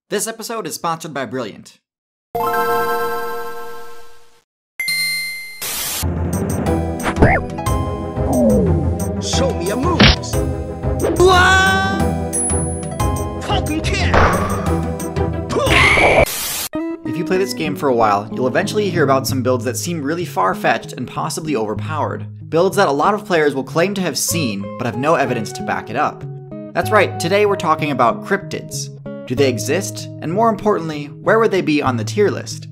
This episode is sponsored by Brilliant. Show me your moves! Talking cat! If you play this game for a while, you'll eventually hear about some builds that seem really far-fetched and possibly overpowered. Builds that a lot of players will claim to have seen, but have no evidence to back it up. That's right, today we're talking about cryptids. Do they exist? And more importantly, where would they be on the tier list?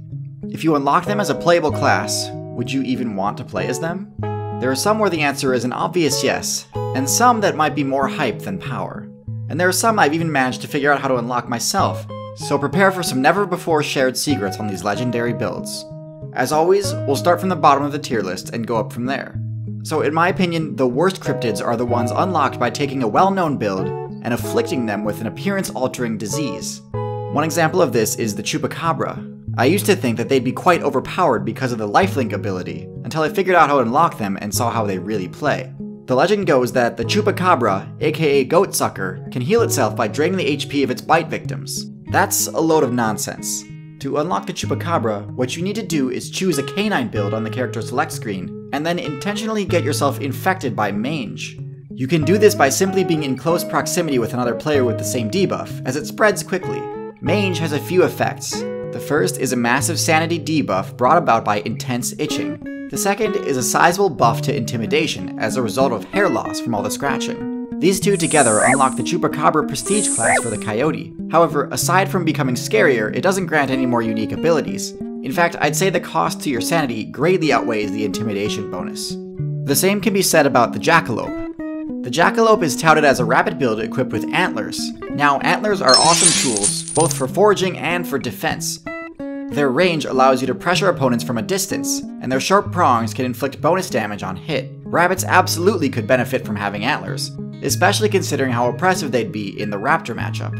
If you unlock them as a playable class, would you even want to play as them? There are some where the answer is an obvious yes, and some that might be more hype than power. And there are some I've even managed to figure out how to unlock myself, so prepare for some never-before-shared secrets on these legendary builds. As always, we'll start from the bottom of the tier list and go up from there. So in my opinion, the worst cryptids are the ones unlocked by taking a well-known build and afflicting them with an appearance-altering disease. One example of this is the Chupacabra. I used to think that they'd be quite overpowered because of the lifelink ability, until I figured out how to unlock them and saw how they really play. The legend goes that the Chupacabra, aka Goatsucker, can heal itself by draining the HP of its bite victims. That's a load of nonsense. To unlock the Chupacabra, what you need to do is choose a canine build on the character select screen, and then intentionally get yourself infected by mange. You can do this by simply being in close proximity with another player with the same debuff, as it spreads quickly. Mange has a few effects. The first is a massive sanity debuff brought about by intense itching. The second is a sizable buff to intimidation as a result of hair loss from all the scratching. These two together unlock the Chupacabra prestige class for the Coyote. However, aside from becoming scarier, it doesn't grant any more unique abilities. In fact, I'd say the cost to your sanity greatly outweighs the intimidation bonus. The same can be said about the Jackalope. The Jackalope is touted as a rabbit build equipped with antlers. Now, antlers are awesome tools, both for foraging and for defense. Their range allows you to pressure opponents from a distance, and their sharp prongs can inflict bonus damage on hit. Rabbits absolutely could benefit from having antlers, especially considering how oppressive they'd be in the raptor matchup.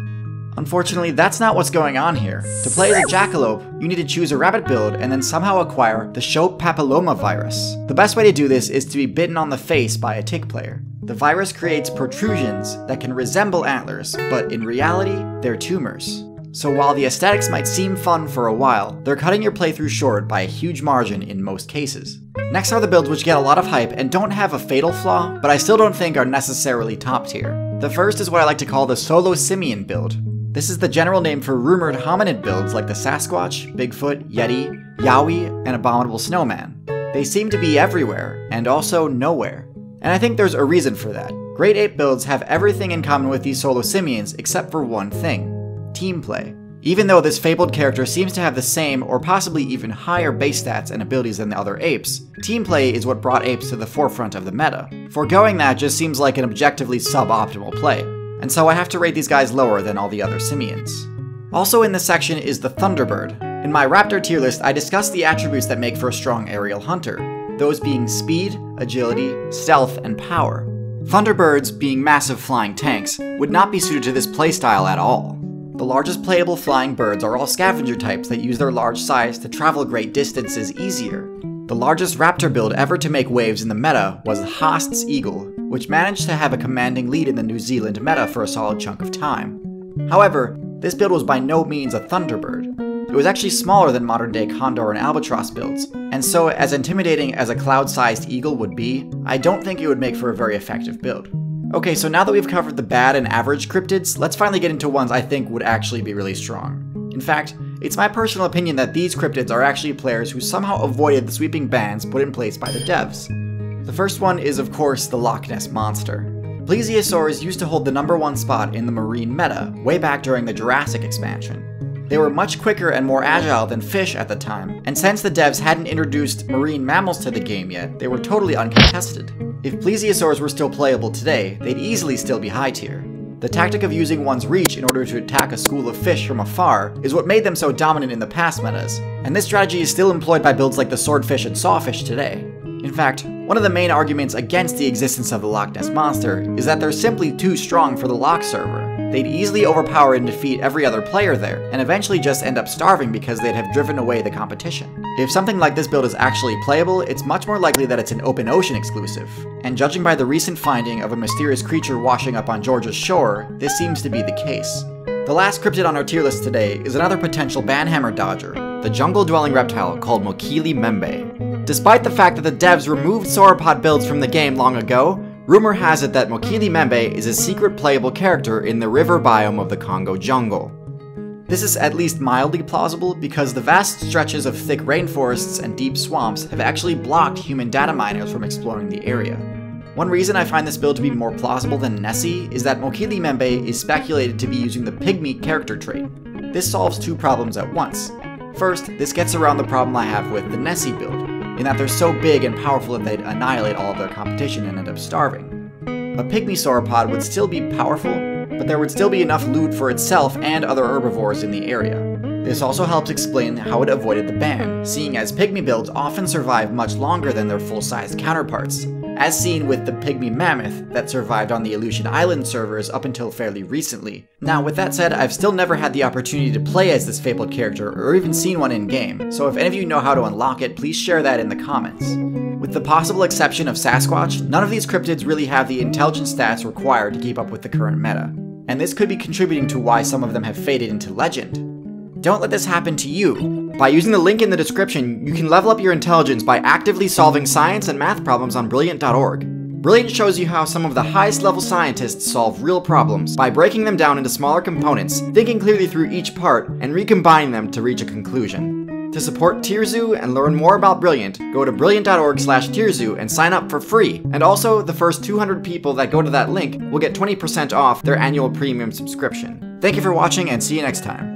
Unfortunately, that's not what's going on here. To play as a Jackalope, you need to choose a rabbit build and then somehow acquire the Shope papilloma virus. The best way to do this is to be bitten on the face by a tick player. The virus creates protrusions that can resemble antlers, but in reality, they're tumors. So while the aesthetics might seem fun for a while, they're cutting your playthrough short by a huge margin in most cases. Next are the builds which get a lot of hype and don't have a fatal flaw, but I still don't think are necessarily top tier. The first is what I like to call the Solo Simian build. This is the general name for rumored hominid builds like the Sasquatch, Bigfoot, Yeti, Yowie, and Abominable Snowman. They seem to be everywhere, and also nowhere. And I think there's a reason for that. Great Ape builds have everything in common with these Solo Simians except for one thing: team play. Even though this fabled character seems to have the same or possibly even higher base stats and abilities than the other apes, team play is what brought apes to the forefront of the meta. Foregoing that just seems like an objectively suboptimal play, and so I have to rate these guys lower than all the other simians. Also in this section is the Thunderbird. In my Raptor tier list, I discussed the attributes that make for a strong aerial hunter, those being speed, agility, stealth, and power. Thunderbirds, being massive flying tanks, would not be suited to this playstyle at all. The largest playable flying birds are all scavenger types that use their large size to travel great distances easier. The largest raptor build ever to make waves in the meta was Haast's Eagle, which managed to have a commanding lead in the New Zealand meta for a solid chunk of time. However, this build was by no means a Thunderbird. It was actually smaller than modern-day Condor and Albatross builds, and so as intimidating as a cloud-sized eagle would be, I don't think it would make for a very effective build. Okay, so now that we've covered the bad and average cryptids, let's finally get into ones I think would actually be really strong. In fact, it's my personal opinion that these cryptids are actually players who somehow avoided the sweeping bans put in place by the devs. The first one is, of course, the Loch Ness Monster. Plesiosaurs used to hold the #1 spot in the marine meta, way back during the Jurassic expansion. They were much quicker and more agile than fish at the time, and since the devs hadn't introduced marine mammals to the game yet, they were totally uncontested. If plesiosaurs were still playable today, they'd easily still be high tier. The tactic of using one's reach in order to attack a school of fish from afar is what made them so dominant in the past metas, and this strategy is still employed by builds like the Swordfish and Sawfish today. In fact, one of the main arguments against the existence of the Loch Ness Monster is that they're simply too strong for the Loch server. They'd easily overpower and defeat every other player there, and eventually just end up starving because they'd have driven away the competition. If something like this build is actually playable, it's much more likely that it's an open ocean exclusive, and judging by the recent finding of a mysterious creature washing up on Georgia's shore, this seems to be the case. The last cryptid on our tier list today is another potential banhammer dodger, the jungle-dwelling reptile called Mokili Membe. Despite the fact that the devs removed sauropod builds from the game long ago, rumor has it that Mokili Membe is a secret playable character in the river biome of the Congo jungle. This is at least mildly plausible because the vast stretches of thick rainforests and deep swamps have actually blocked human data miners from exploring the area. One reason I find this build to be more plausible than Nessie is that Mokili Membe is speculated to be using the pygmy character trait. This solves two problems at once. First, this gets around the problem I have with the Nessie build, in that they're so big and powerful that they'd annihilate all of their competition and end up starving. A pygmy sauropod would still be powerful, but there would still be enough loot for itself and other herbivores in the area. This also helps explain how it avoided the ban, seeing as pygmy builds often survive much longer than their full-sized counterparts, as seen with the pygmy mammoth that survived on the Aleutian Island servers up until fairly recently. Now, with that said, I've still never had the opportunity to play as this fabled character or even seen one in-game, so if any of you know how to unlock it, please share that in the comments. With the possible exception of Sasquatch, none of these cryptids really have the intelligence stats required to keep up with the current meta, and this could be contributing to why some of them have faded into legend. Don't let this happen to you. By using the link in the description, you can level up your intelligence by actively solving science and math problems on Brilliant.org. Brilliant shows you how some of the highest level scientists solve real problems by breaking them down into smaller components, thinking clearly through each part, and recombining them to reach a conclusion. To support TierZoo and learn more about Brilliant, go to brilliant.org/TierZoo and sign up for free. And also, the first 200 people that go to that link will get 20% off their annual premium subscription. Thank you for watching and see you next time.